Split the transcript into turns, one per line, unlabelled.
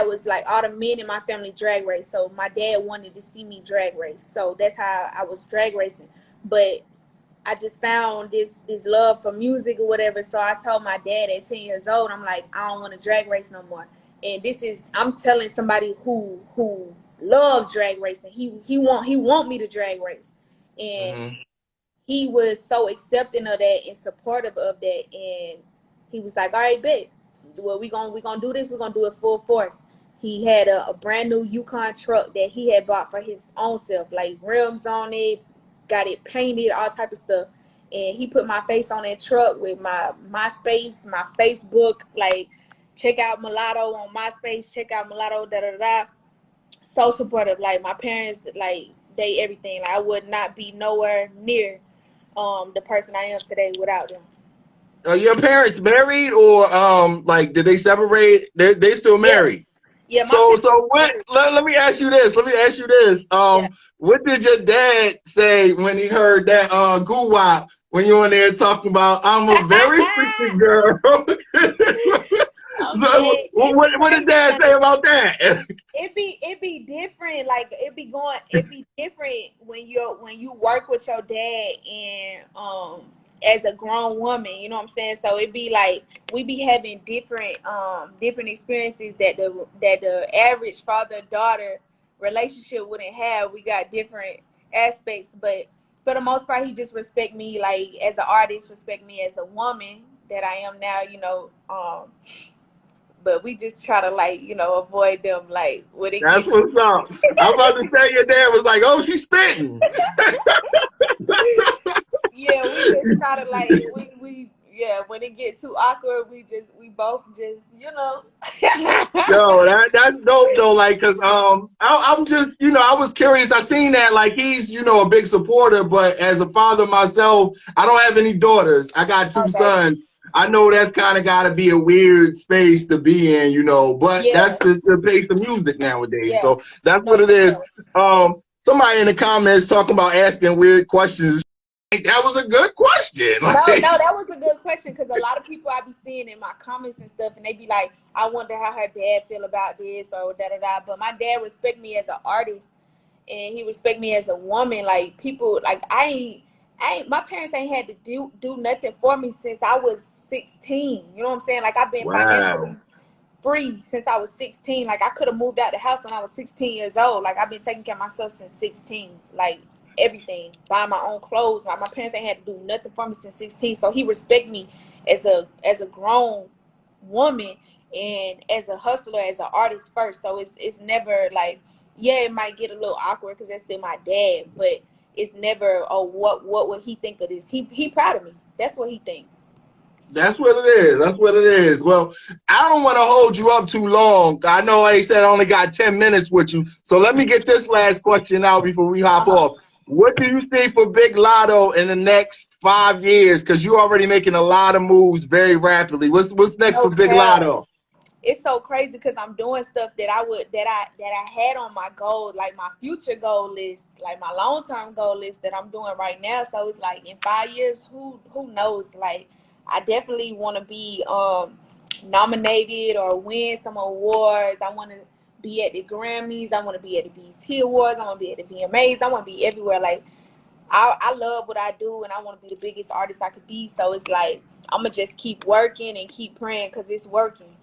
dad was like, all the men in my family drag race. So my dad wanted to see me drag race. So that's how I was drag racing. But I just found this love for music or whatever. So I told my dad at 10 years old, I'm like, I don't want to drag race no more. And I'm telling somebody who loves drag racing. He want me to drag race. And he was so accepting of that and supportive of that. And he was like, all right, bet. Well, we gonna do this. We're gonna do it full force. He had a brand new Yukon truck that he had bought for his own self, like rims on it, got it painted, all type of stuff. And he put my face on that truck with my MySpace, my Facebook, like check out Mulatto on MySpace, check out Mulatto, da da da. So supportive. Like my parents, like they everything. Like I would not be nowhere near the person I am today without them.
Are your parents married or like did they separate? They still married.
Yeah,
So what? Let me ask you this.
Yeah.
What did your dad say when he heard that goo wop when you were in there talking about I'm a very freaky girl?
Okay.
What did dad say about that?
It be different. Like it be different when you work with your dad and as a grown woman, you know what I'm saying? So it be like we be having different experiences that the average father-daughter relationship wouldn't have. We got different aspects, but for the most part he just respect me like as an artist, respect me as a woman that I am now, but we just try to like, avoid them like when it
That's
gets
what's up. I'm about to say your dad was like, oh, she's spitting.
yeah, we just try to like we yeah, when it get too awkward, we both just
Yo, that's dope though. Like, cause I'm just I was curious. I seen that like he's a big supporter, but as a father myself, I don't have any daughters. I got two
Okay.
sons. I know that's kind of got to be a weird space to be in, but
Yeah.
that's the pace of music nowadays.
Yeah.
So that's
No,
what it
for
is.
sure.
Somebody in the comments talking about asking weird questions. That was a good question.
No,
Like,
that was a good question because a lot of people I be seeing in my comments and stuff, and they be like, "I wonder how her dad feel about this or da da da." But my dad respect me as an artist, and he respect me as a woman. Like people, like I ain't. My parents ain't had to do nothing for me since I was 16. You know what I'm saying? Like I've been
wow.
financially free since I was 16. Like I could have moved out the house when I was 16 years old. Like I've been taking care of myself since 16. Like everything, buying my own clothes. Like my parents ain't had to do nothing for me since 16. So he respect me as a grown woman and as a hustler, as an artist first. So it's never like, yeah, it might get a little awkward because that's still my dad, but it's never, oh, what would he think of this? He proud of me. That's what he think.
That's what it is. That's what it is. Well, I don't want to hold you up too long. I know I said I only got 10 minutes with you. So let me get this last question out before we hop
Uh-huh.
off. What do you see for Big Lotto in the next 5 years? Because you're already making a lot of moves very rapidly. What's next for
No
Big
cap.
Lotto?
It's so crazy because I'm doing stuff that I had on my goal, like my future goal list, like my long term goal list that I'm doing right now. So it's like in 5 years, who knows? Like I definitely want to be nominated or win some awards. I want to be at the Grammys. I want to be at the BET Awards. I want to be at the VMAs. I want to be everywhere. Like I love what I do, and I want to be the biggest artist I could be. So it's like I'm gonna just keep working and keep praying because it's working.